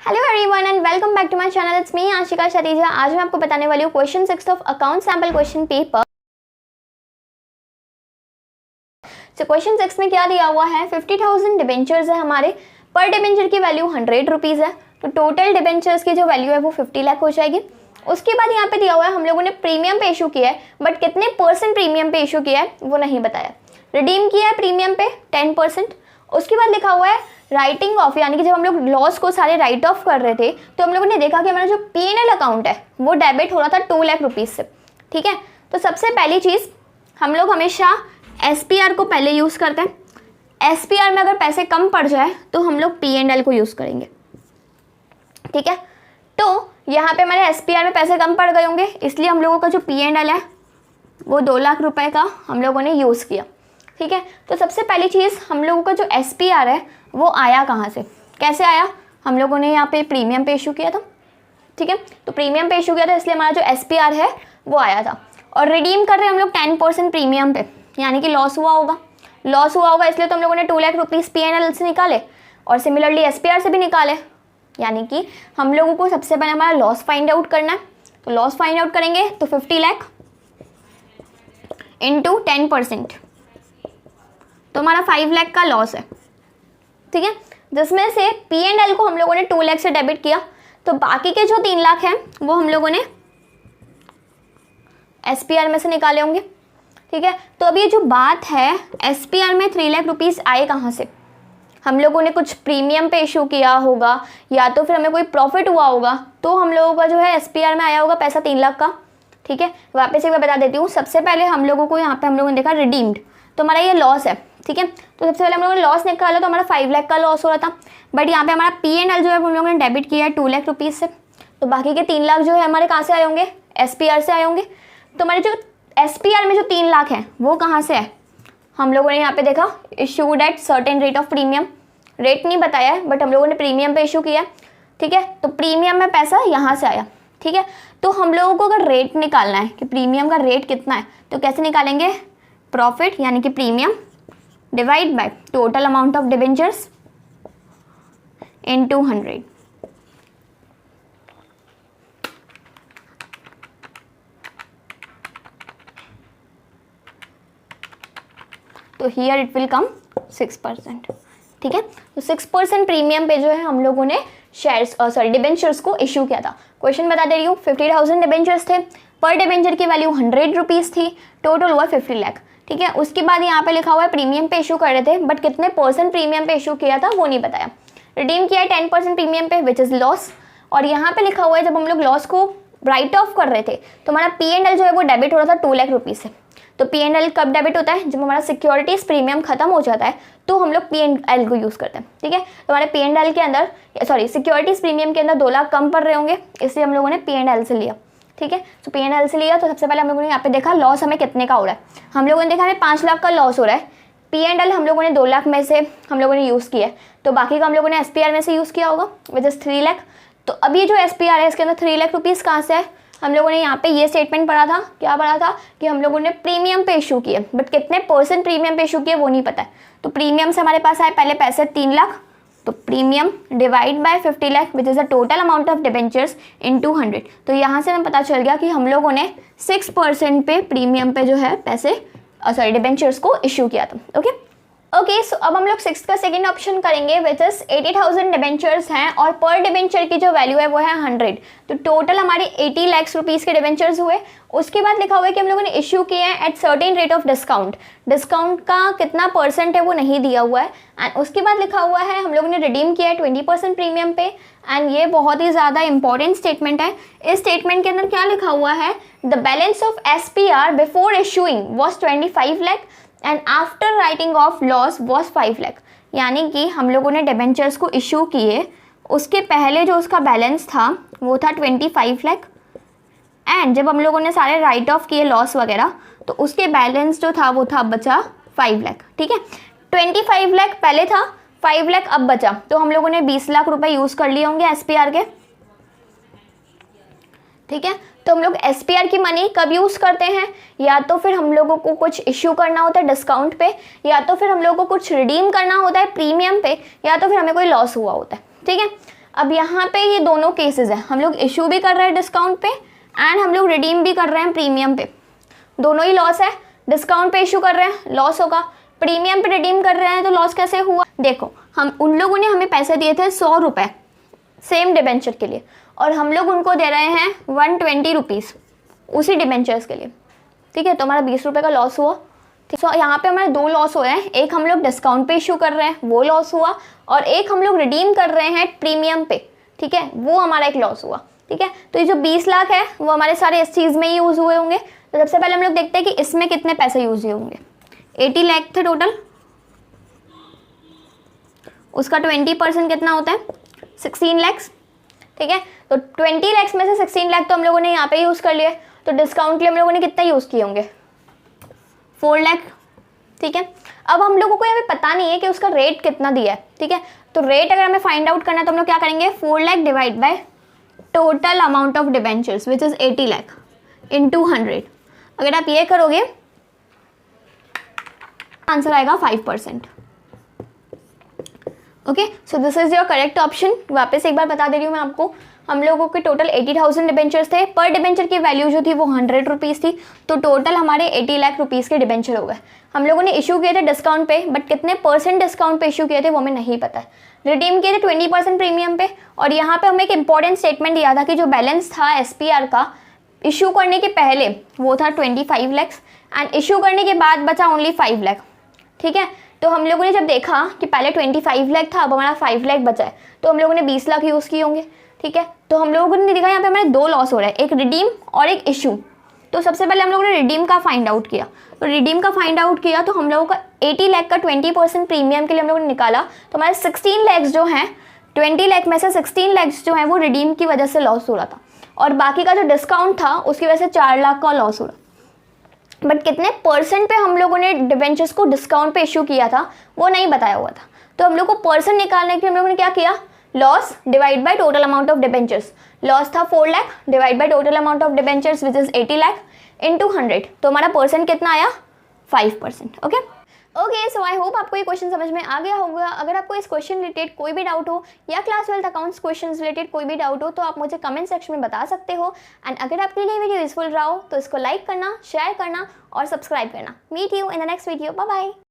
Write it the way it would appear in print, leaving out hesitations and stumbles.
Hello everyone and welcome back to my channel. It's me Ashika Shareeja. आज मैं आपको बताने वाली हूँ question 6 of account sample question paper. तो क्वेश्चन 6 में क्या दिया हुआ है, 50,000 डिबेंचर्स है हमारे, पर डिबेंचर की वैल्यू 100 रुपीज़ है, तो टोटल डिबेंचर्स की जो वैल्यू है वो 50 लाख हो जाएगी। उसके बाद यहाँ पे दिया हुआ है हम लोगों ने प्रीमियम पे इशू किया है, बट कितने परसेंट प्रीमियम पे इशू किया है वो नहीं बताया। रिडीम किया है प्रीमियम पे 10%। उसके बाद लिखा हुआ है राइटिंग ऑफ, यानी कि जब हम लोग लॉस को सारे राइट ऑफ कर रहे थे तो हम लोगों ने देखा कि हमारा जो P&L अकाउंट है वो डेबिट हो रहा था 2 लाख रुपीज़ से। ठीक है, तो सबसे पहली चीज़ हम लोग हमेशा SPR को पहले यूज़ करते हैं। SPR में अगर पैसे कम पड़ जाए तो हम लोग P&L को यूज़ करेंगे। ठीक है, तो यहाँ पे हमारे SPR में पैसे कम पड़ गए होंगे, इसलिए हम लोगों का जो P&L है वो 2 लाख रुपए का हम लोगों ने यूज़ किया। ठीक है, तो सबसे पहली चीज़ हम लोगों का जो SPR है वो आया कहाँ से, कैसे आया, हम लोगों ने यहाँ पे प्रीमियम पे इशू किया था। ठीक है, तो प्रीमियम पे इशू किया था इसलिए हमारा जो SPR है वो आया था। और रिडीम कर रहे हैं हम लोग 10% प्रीमियम पे, यानी कि लॉस हुआ होगा। लॉस हुआ होगा इसलिए तो हम लोगों ने 2 लाख रुपीज़ P&L से निकाले और सिमिलरली SPR से भी निकाले, यानी कि हम लोगों को सबसे पहले हमारा लॉस फाइंड आउट करना है। तो लॉस फाइंड आउट करेंगे तो 50 लाख इंटू 10%, तो हमारा 5 लाख का लॉस है। ठीक है, जिसमें से P&L को हम लोगों ने 2 लाख से डेबिट किया, तो बाकी के जो 3 लाख हैं वो हम लोगों ने SPR में से निकाले होंगे। ठीक है, तो अब ये जो बात है SPR में 3 लाख रुपीज़ आए कहाँ से, हम लोगों ने कुछ प्रीमियम पे इशू किया होगा या तो फिर हमें कोई प्रॉफिट हुआ होगा, तो हम लोगों का जो है SPR में आया होगा पैसा 3 लाख का। ठीक है, वापस एक बार बता देती हूँ। सबसे पहले हम लोगों को यहाँ पे हम लोगों ने देखा रिडीम्ड, तो हमारा ये लॉस है। ठीक है, तो सबसे पहले हम लोगों ने लॉस निकाला तो हमारा 5 लाख का लॉस हो रहा था, बट यहाँ पे हमारा P&L जो है हम लोगों ने डेबिट किया है 2 लाख रुपीज़ से, तो बाकी के 3 लाख जो है हमारे कहाँ से आए होंगे, SPR से आए होंगे। तो हमारे जो SPR में जो 3 लाख हैं वो कहाँ से है, हम लोगों ने यहाँ पे देखा issued at certain rate of premium, rate नहीं बताया है बट हम लोगों ने प्रीमियम पे इशू किया। ठीक है, तो प्रीमियम में पैसा यहाँ से आया। ठीक है, तो हम लोगों को अगर रेट निकालना है कि प्रीमियम का रेट कितना है, तो कैसे निकालेंगे, प्रॉफिट यानी कि premium divide by total amount of debentures into 100। तो हियर इट विल कम 6%। ठीक है, तो 6% प्रीमियम पे जो है हम लोगों ने शेयर्स डिबेंचर्स को इशू किया था। क्वेश्चन बता दे रही हूँ, 50,000 डिबेंचर्स थे, पर डिबेंचर की वैल्यू 100 रुपीज़ थी, टोटल हुआ 50 लाख। ठीक है, उसके बाद यहाँ पे लिखा हुआ है प्रीमियम पे इशू कर रहे थे, बट कितने परसेंट प्रीमियम पे इशू किया था वो नहीं बताया। रिडीम किया है 10% प्रीमियम पे विच इज़ लॉस, और यहाँ पे लिखा हुआ है जब हम लोग लॉस को राइट ऑफ कर रहे थे तो हमारा P&L जो है वो डेबिट हो रहा था 2 लाख रुपीज़ से। तो P&L कब डेबिट होता है, जब हमारा सिक्योरिटीज प्रीमियम खत्म हो जाता है तो हम लोग P&L को यूज़ करते हैं। ठीक है, तो हमारे P&L के अंदर सिक्योरिटीज प्रीमियम के अंदर 2 लाख कम पड़ रहे होंगे, इसलिए हम लोगों ने P&L से लिया। ठीक है, तो P&L से लिया तो सबसे पहले हम लोगों ने यहाँ पे देखा लॉस हमें कितने का हो रहा है, हम लोगों ने देखा हमें 5 लाख का लॉस हो रहा है। P&L हम लोगों ने 2 लाख में से हम लोगों ने यूज़ किया है, तो बाकी का हम लोगों ने SPR में से यूज़ किया होगा विच इज़ 3 लाख। तो अब ये जो SPR है इसके अंदर 3 लाख रुपीज़ कहाँ से है, हम लोगों ने यहाँ पे ये स्टेटमेंट पढ़ा था, क्या पढ़ा था कि हम लोगों ने प्रीमियम पे इशू किए, बट कितने परसेंट प्रीमियम पे इशू किए वो नहीं पता है। तो प्रीमियम से हमारे पास आए पहले पैसे 3 लाख, तो premium divide by 50 lakh which is the total amount of debentures into 100। तो यहाँ से हमें पता चल गया कि हम लोगों ने 6% पे प्रीमियम पे जो है पैसे डिबेंचर्स को इशू किया था। ओके, सो अब हम लोग 6 का सेकेंड ऑप्शन करेंगे विच इज 80,000 डिबेंचर्स हैं और पर डिबेंचर की जो वैल्यू है वो है 100, तो टोटल हमारे 80 लाख रुपीज़ के डिबेंचर्स हुए। उसके बाद लिखा हुआ है कि हम लोगों ने इशू किए हैं at certain rate of discount, discount का कितना परसेंट है वो नहीं दिया हुआ है। एंड उसके बाद लिखा हुआ है हम लोगों ने रिडीम किया है 20% प्रीमियम पे, एंड ये बहुत ही ज़्यादा इंपॉर्टेंट स्टेटमेंट है। इस स्टेटमेंट के अंदर क्या लिखा हुआ है, the balance of SPR before issuing was 25 lakh and after writing of loss was 5 lakh, यानी कि हम लोगों ने डिबेंचर्स को इशू किए उसके पहले जो उसका बैलेंस था वो था 25 लाख, एंड जब हम लोगों ने सारे राइट ऑफ किए लॉस वगैरह तो उसके बैलेंस जो था वो था बचा 5 लाख। ठीक है, 25 लाख पहले था, 5 लाख अब बचा, तो हम लोगों ने 20 लाख रुपए यूज़ कर लिए होंगे SPR के। ठीक है, तो हम लोग SPR की मनी कब यूज़ करते हैं, या तो फिर हम लोगों को कुछ इश्यू करना होता है डिस्काउंट पे, या तो फिर हम लोगों को कुछ रिडीम करना होता है प्रीमियम पे, या तो फिर हमें कोई लॉस हुआ होता है। ठीक है, अब यहाँ पे ये दोनों केसेस हैं, हम लोग इशू भी कर रहे हैं डिस्काउंट पे एंड हम लोग रिडीम भी कर रहे हैं प्रीमियम पे, दोनों ही लॉस है। डिस्काउंट पे इशू कर रहे हैं लॉस होगा, प्रीमियम पे रिडीम कर रहे हैं तो लॉस कैसे हुआ? देखो हम उन लोगों ने हमें पैसे दिए थे 100 रुपये सेम डिबेंचर के लिए और हम लोग उनको दे रहे हैं 120 रुपीज़ उसी डिबेंचर्स के लिए, ठीक है। तो हमारा 20 रुपये का लॉस हुआ। तो यहाँ पे हमारे दो लॉस हुए हैं, एक हम लोग डिस्काउंट पे इशू कर रहे हैं वो लॉस हुआ और एक हम लोग रिडीम कर रहे हैं प्रीमियम पे, ठीक है, वो हमारा एक लॉस हुआ, ठीक है। तो ये जो 20 लाख है वो हमारे सारे इस चीज़ में ही यूज़ हुए होंगे। तो सबसे पहले हम लोग देखते हैं कि इसमें कितने पैसे यूज़ हुए होंगे। 80 लाख थे टोटल, उसका 20% कितना होता है? 16 लैक्स, ठीक है। तो 20 लैक्स में से 16 लाख तो हम लोगों ने यहाँ पे यूज़ कर लिए, तो डिस्काउंट के लिए हम लोगों ने कितना यूज़ किए होंगे? 4 लाख, ठीक है। अब हम लोगों को यहाँ पे पता नहीं है कि उसका रेट कितना दिया है, ठीक है। तो रेट अगर हमें फाइंड आउट करना है तो हम लोग क्या करेंगे? 4 lakh divide by total amount of debentures which is 80 lakh into 100। अगर आप ये करोगे आंसर आएगा 5%। Okay, so this is your correct option. वापस एक बार बता दे रही हूँ मैं आपको, हम लोगों के टोटल 80,000 डिबेंचर्स थे, पर डिबेंचर की वैल्यू जो थी वो 100 रुपीज़ थी, तो टोटल हमारे 80 लाख रुपीज़ के डिबेंचर हो गए। हम लोगों ने इशू किए थे डिस्काउंट पे, बट कितने परसेंट डिस्काउंट पे इशू किए थे वो हमें नहीं पता है। रिडीम किए थे 20% प्रीमियम पे, और यहाँ पे हमें एक इंपॉर्टेंट स्टेटमेंट दिया था कि जो बैलेंस था SPR का इशू करने के पहले वो था 25 लैक्स एंड इशू करने के बाद बचा ओनली 5 लाख, ठीक है। तो हम लोगों ने जब देखा कि पहले 25 लाख था, अब हमारा 5 लाख बचा है, तो हम लोगों ने 20 लाख यूज़ किए होंगे, ठीक है। तो हम लोगों ने देखा यहाँ पे हमारे दो लॉस हो रहे हैं, एक रिडीम और एक इशू। तो सबसे पहले हम लोगों ने रिडीम का फाइंड आउट किया, तो रिडीम का फाइंड आउट किया तो हम लोगों का 80 लाख का 20% प्रीमियम के लिए हम लोगों ने निकाला, तो हमारे 16 लैक्स जो हैं, 20 लाख में से 16 लैक्स जो हैं वो रिडीम की वजह से लॉस हो रहा था, और बाकी का जो डिस्काउंट था उसकी वजह से 4 लाख का लॉस हो रहा। बट कितने परसेंट पे हम लोगों ने डिबेंचर्स को डिस्काउंट पे इशू किया था वो नहीं बताया हुआ था। तो हम लोग को परसेंट निकालने के लिए हम लोगों ने क्या किया? Loss divide by total amount of debentures. Loss था 4 lakh divide by total amount of debentures which is 80 lakh into 100, तो हमारा परसेंट कितना आया? 5%। Okay okay, so I hope आपको ये क्वेश्चन समझ में आ गया होगा। अगर आपको इस क्वेश्चन रिलेटेड कोई भी डाउट हो या class 12th accounts question related कोई भी डाउट हो तो आप मुझे कमेंट सेक्शन में बता सकते हो। एंड अगर आपके लिए वीडियो यूजफुल रहा हो तो इसको लाइक करना, शेयर करना और सब्सक्राइब करना। Meet you in the next video, bye bye.